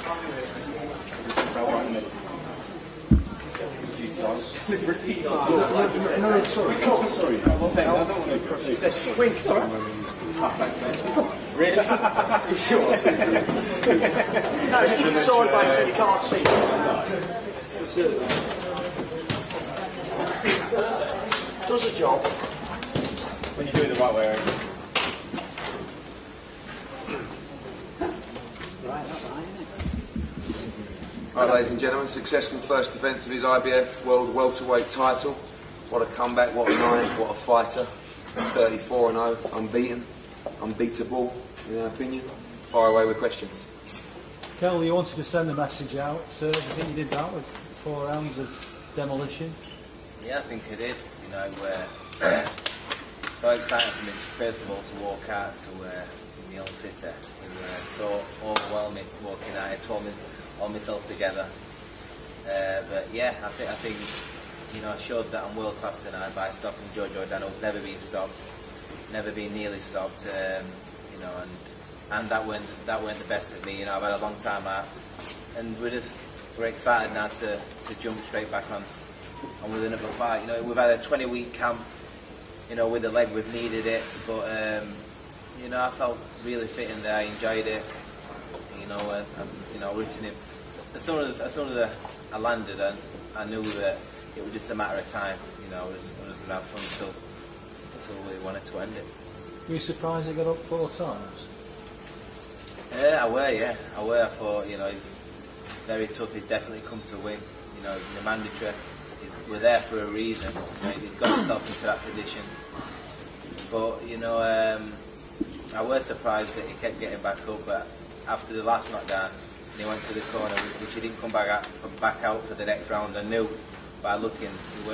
No, sorry. Sorry. I was saying, I don't want to crush you. Wink, it's alright. Really? You sure? No, it's sideways so you can't see. Does the job. When you do it the right way around. Right, ladies and gentlemen, successful first defence of his IBF World Welterweight Title. What a comeback, what a night, what a fighter. 34-0, unbeaten, unbeatable, in our opinion. Fire away with questions. Kell, you wanted to send a message out. Do you think you did that with 4 rounds of demolition? Yeah, I think I did. You know, so exciting for me to, first of all, to walk out to in the old city. It was so overwhelming walking out. It taught me all myself together. But yeah, I think you know, I showed that I'm world class tonight by stopping Jojo Dan, who's never been stopped, never been nearly stopped. You know, and that weren't the best of me. You know, I've had a long time out, and we're excited now to jump straight back on with another fight. You know, we've had a 20-week camp. You know, with the leg, we've needed it, but you know, I felt really fit in there. I enjoyed it. You know, and you know, rooting him. As soon as I landed, I knew that it was just a matter of time. You know, I was going to have fun until we wanted to end it. Were you surprised he got up 4 times? Yeah, I were. Yeah, I were. I thought, you know, he's very tough. He's definitely come to win. You know, he's mandatory. We're there for a reason. You know, he's got himself into that position. But you know, I was surprised that he kept getting back up. But after the last knockdown, and he went to the corner, which he didn't come back out for the next round. I knew by looking,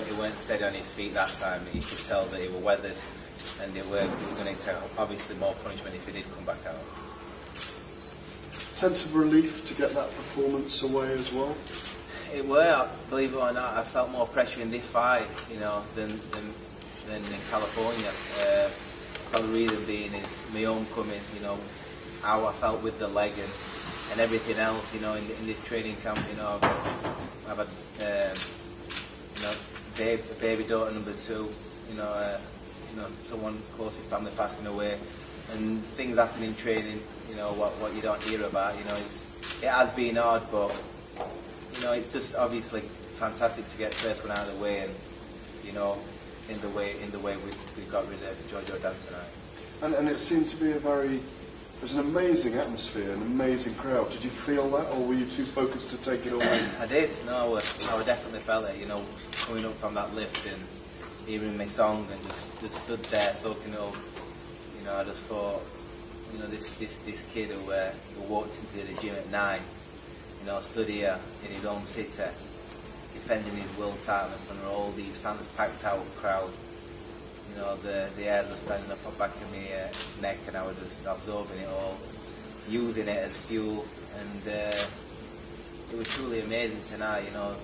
he weren't steady on his feet that time. You could tell that he was weathered, and he was going to take obviously more punishment if he did come back out. Sense of relief to get that performance away as well? It were, believe it or not, I felt more pressure in this fight, you know, than in California. Probably the reason being is my homecoming, you know, how I felt with the leg and everything else, you know, in this training camp. You know, I've had you know, baby daughter number 2, you know, someone close in family passing away, and things happen in training, you know, what you don't hear about. You know, it has been hard, but you know, it's just obviously fantastic to get the first one out of the way, and you know, in the way we got rid of Jojo Dan tonight. And it seemed to be there's an amazing atmosphere, an amazing crowd. Did you feel that, or were you too focused to take it all in? I did. No, I definitely felt it. You know, coming up from that lift and hearing my song and just stood there soaking it up. You know, I just thought, you know, this kid who walked into the gym at 9, you know, stood here in his own city, defending his world title in front of all these fans, packed out crowd. You know, the air was standing up on the back of my neck, and I was just absorbing it all, using it as fuel, and it was truly amazing tonight. You know,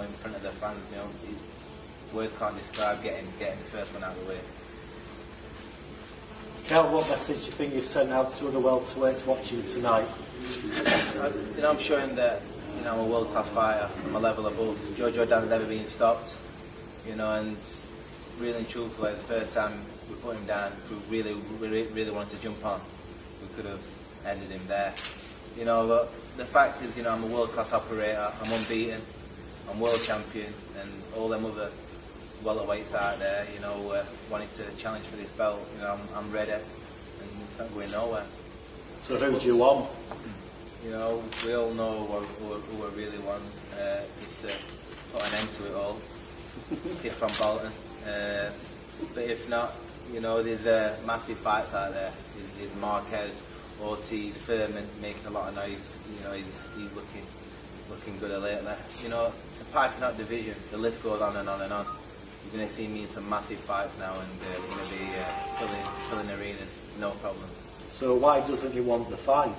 in front of the fans. You know, words can't describe getting the first one out of the way. Kell, what message do you think you've sent out to other welterweights watching tonight? You know, I'm showing that, you know, I'm a world-class fighter. I'm a level above. Jojo Dan's never been stopped. You know, and really and truthfully, the first time we put him down, if we really wanted to jump on, we could have ended him there. You know, but the fact is, you know, I'm a world-class operator. I'm unbeaten. I'm world champion, and all them other welterweights out there, you know, wanting to challenge for this belt. You know, I'm ready, and it's not going nowhere. So who do you want? You know, we all know who I really want, is to put an end to it all. Kid from Bolton. But if not, you know, there's massive fights out there. There's Marquez, Ortiz, Furman making a lot of noise. You know, he's looking good lately. You know, it's a piping hot division. The list goes on and on and on. You're going to see me in some massive fights now, and we're going to be filling arenas, no problem. So why doesn't he want the fight?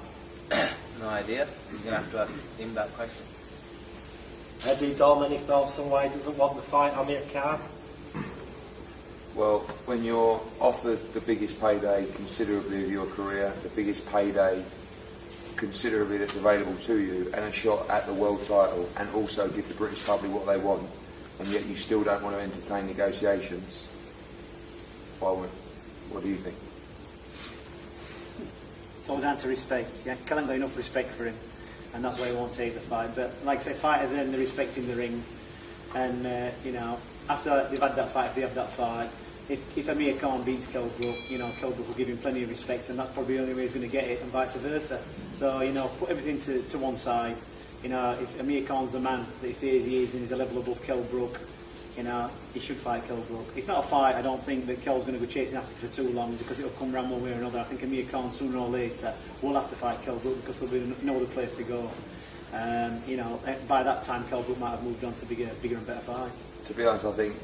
No idea. You're going to have to ask him that question. Eddie Dom, any thoughts on why he doesn't want the fight on your card? Well, when you're offered the biggest payday considerably of your career, the biggest payday considerably that's available to you, and a shot at the world title, and also give the British public what they want, and yet you still don't want to entertain negotiations, well, what do you think? It's all down to respect. Yeah, Kell ain't got enough respect for him, and that's why he won't take the fight. But like I say, fighters earn the respect in the ring, and you know, after they've had that fight, if they have that fight, if Amir Khan beats Kell Brook, you know, Kell Brook will give him plenty of respect, and that's probably the only way he's going to get it, and vice versa. So you know, put everything to one side. You know, if Amir Khan's the man that he says he is, and he's a level above Kell Brook, you know, he should fight Kell Brook. It's not a fight, I don't think, that Kell's going to go chasing after for too long, because it'll come round one way or another. I think Amir Khan, sooner or later, will have to fight Kell Brook, because there'll be no other place to go. You know, by that time, Kell Brook might have moved on to bigger and better fights. To be honest, I think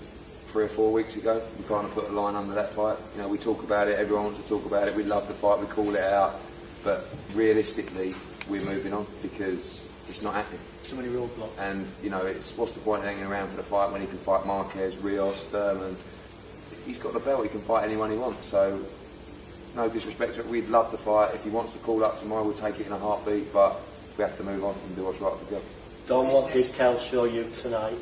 3 or 4 weeks ago, we kind of put a line under that fight. You know, we talk about it, everyone wants to talk about it, we love the fight, we call it out, but realistically, we're moving on, because it's not happening. So many roadblocks. And, you know, it's what's the point of hanging around for the fight when he can fight Marquez, Rios, Thurman? He's got the belt, he can fight anyone he wants, so no disrespect to it, we'd love the fight. If he wants to call up tomorrow, we'll take it in a heartbeat, but we have to move on and do what's right for Kell. Don, what did Kell show you tonight?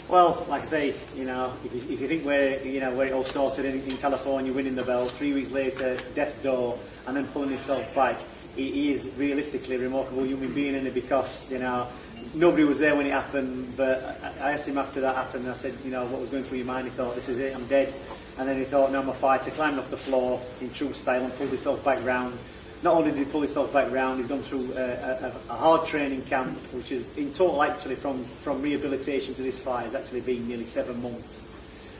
Well, like I say, you know, if you think where it all started in California, winning the belt, 3 weeks later, death's door, and then pulling himself back, he is realistically a remarkable human being, in it, because, you know, nobody was there when it happened, but I asked him after that happened, and I said, you know, what was going through your mind? He thought, this is it, I'm dead. And then he thought, no, I'm a fighter. Climbed off the floor in true style and pulled himself back round. Not only did he pull himself back round, he's gone through a hard training camp, which is in total, actually, from rehabilitation to this fight, has actually been nearly 7 months.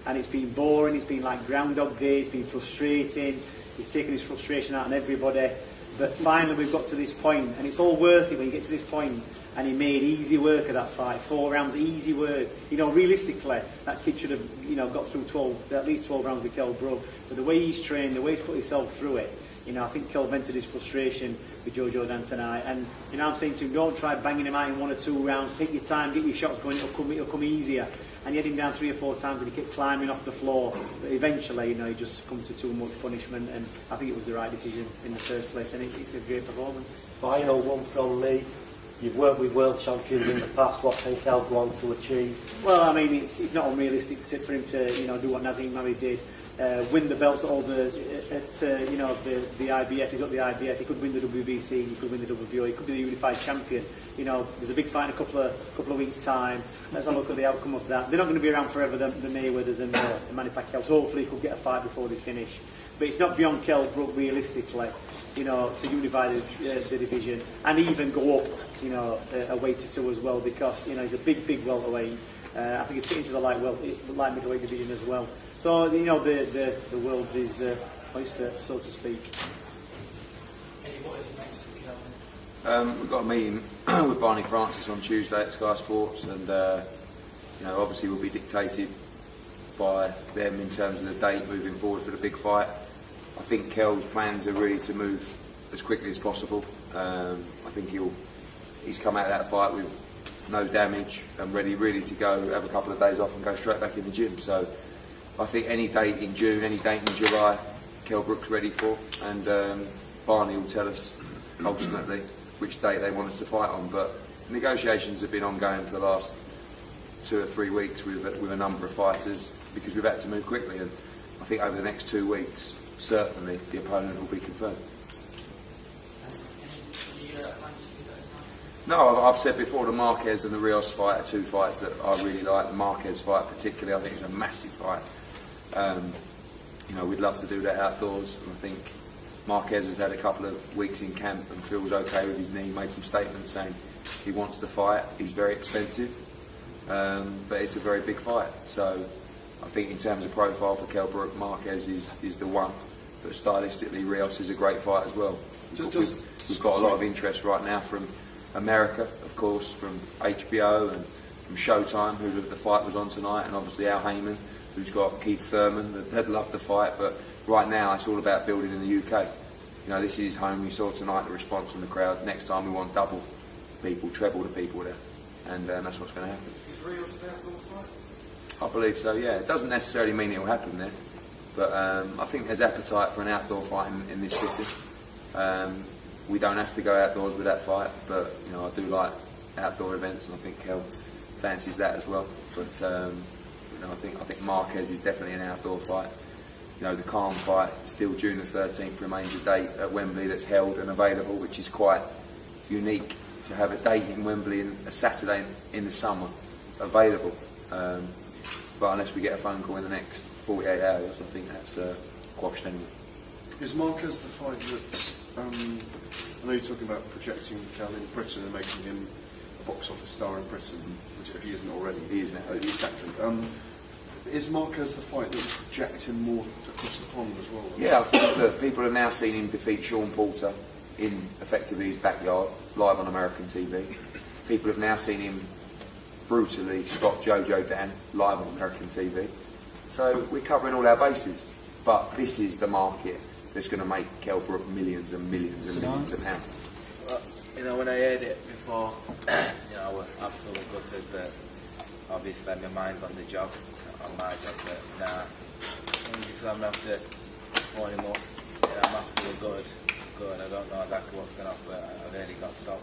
And it's been boring, it's been like Groundhog Day, it's been frustrating, he's taken his frustration out on everybody. But finally we've got to this point, and it's all worth it when you get to this point. And he made easy work of that fight, 4 rounds, easy work. You know, realistically, that kid should have, you know, got through at least 12 rounds with Kell Brook. But the way he's trained, the way he's put himself through it, you know, I think Kell vented his frustration with Jojo Dan tonight. And, you know, I'm saying to him, don't try banging him out in 1 or 2 rounds. Take your time, get your shots going, it'll come easier. And he had him down 3 or 4 times, and he kept climbing off the floor. But eventually, you know, he just succumbed to too much punishment, and I think it was the right decision in the first place, and it's a great performance. Final one from me. You've worked with world champions in the past. What can Kell go on to achieve? Well, I mean, it's not unrealistic for him to, you know, do what Nazim Mari did. Win the belts at all you know, the IBF. He's got the IBF. He could win the WBC. He could win the WBO. He could be the unified champion. You know, there's a big fight in a couple of weeks' time. Let's have a look at the outcome of that. They're not going to be around forever, the Mayweathers and the Manny Pacquiao. So hopefully he could get a fight before they finish. But it's not beyond Kell Brook, realistically, you know, to unify the division and even go up, you know, a weight or 2 as well, because, you know, he's a big welterweight. I think he'd fit into the light middleweight division as well. So, you know, the world's his oyster, so to speak. We've got a meeting with Barney Francis on Tuesday at Sky Sports, and you know, obviously will be dictated by them in terms of the date moving forward for the big fight. I think Kell's plans are really to move as quickly as possible. I think he's come out of that fight with no damage and ready to go, have a couple of days off and go straight back in the gym. So I think any date in June, any date in July, Kell Brook's ready for, and Barney will tell us ultimately which date they want us to fight on. But negotiations have been ongoing for the last 2 or 3 weeks with a number of fighters, because we've had to move quickly, and I think over the next 2 weeks certainly the opponent will be confirmed. No, I've said before, the Marquez and the Rios fight are 2 fights that I really like. The Marquez fight particularly, I think it's a massive fight. You know, we'd love to do that outdoors, and I think Marquez has had a couple of weeks in camp and feels okay with his knee. He made some statements saying he wants to fight. He's very expensive, but it's a very big fight. So I think in terms of profile for Kell Brook, Marquez is the one. But stylistically, Rios is a great fight as well. We've got a lot of interest right now from America, of course, from HBO and from Showtime, who the fight was on tonight, and obviously Al Heyman, who's got Keith Thurman, that loved the fight. But right now it's all about building in the UK. You know, this is his home. We saw tonight the response from the crowd. Next time we want double people, treble the people there, and that's what's going to happen. Is Rios an outdoor fight? I believe so, yeah. It doesn't necessarily mean it will happen there, but I think there's appetite for an outdoor fight in this city. we don't have to go outdoors with that fight, but you know, I do like outdoor events, and I think Kell fancies that as well. But you know, I think Marquez is definitely an outdoor fight. You know, the Calm fight, still June the 13th, remains a date at Wembley that's held and available, which is quite unique to have a date in Wembley, a Saturday in the summer, available. But unless we get a phone call in the next 48 hours, I think that's quashed anyway. Is Marquez the fight that, I know you're talking about projecting Kell in Britain and making him a box office star in Britain, which if he isn't already, He is now. Exactly. Is Marquez the fight that will project him more across the pond as well? Yeah, I think that people have now seen him defeat Sean Porter in effectively his backyard, live on American TV. People have now seen him brutally stop Jojo Dan live on American TV. So we're covering all our bases. But this is the market that's going to make Kell Brook millions and millions and millions of pounds. Well, you know, when I heard it before, you know, I was absolutely gutted, but obviously my mind's on the job, on my job, but nah, I'm going to have to phone him up. You know, I'm absolutely good. I don't know exactly what's going on, but I've heard he got stopped.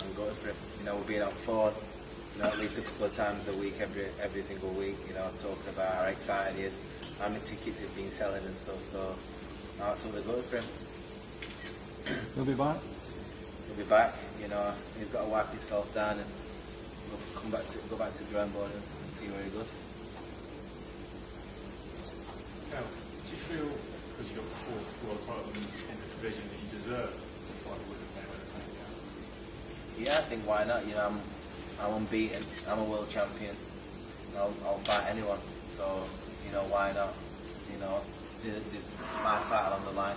I'm going for it. You know, we're being up for, you know, at least a couple of times a week, every single week, you know, talking about how excited he is, how many tickets he's been selling and stuff, so I'm absolutely going for him. He'll be back? He'll be back, you know, he's got to wipe himself down and go back to the drawing board and see where he goes. Now, do you feel, because you got the 4th world title in this division, that you deserve to fight with Mayweather? Yeah, I think why not? You know, I'm unbeaten. I'm a world champion. I'll fight anyone. So, you know, why not? You know, my title on the line,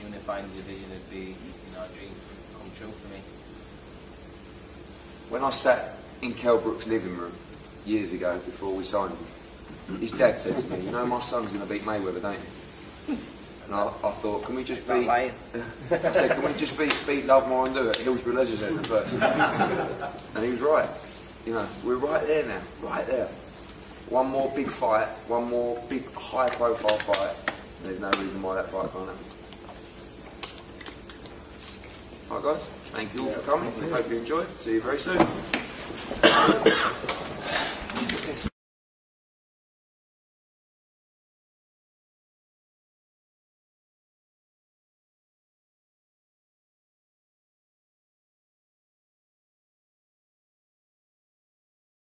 unifying the division would be, you know, a dream come true for me. When I sat in Kell Brook's living room years ago before we signed him, his dad said to me, "You know, my son's going to beat Mayweather, don't you?" And I thought, can we just beat... I said, can we just beat Lovemore and do it? Hillsborough Legends in the first. And he was right. You know, we're right there now, right there. One more big fight, one more big high-profile fight, and there's no reason why that fight can't happen. All right, guys, thank you all for coming. I hope you enjoyed. See you very soon.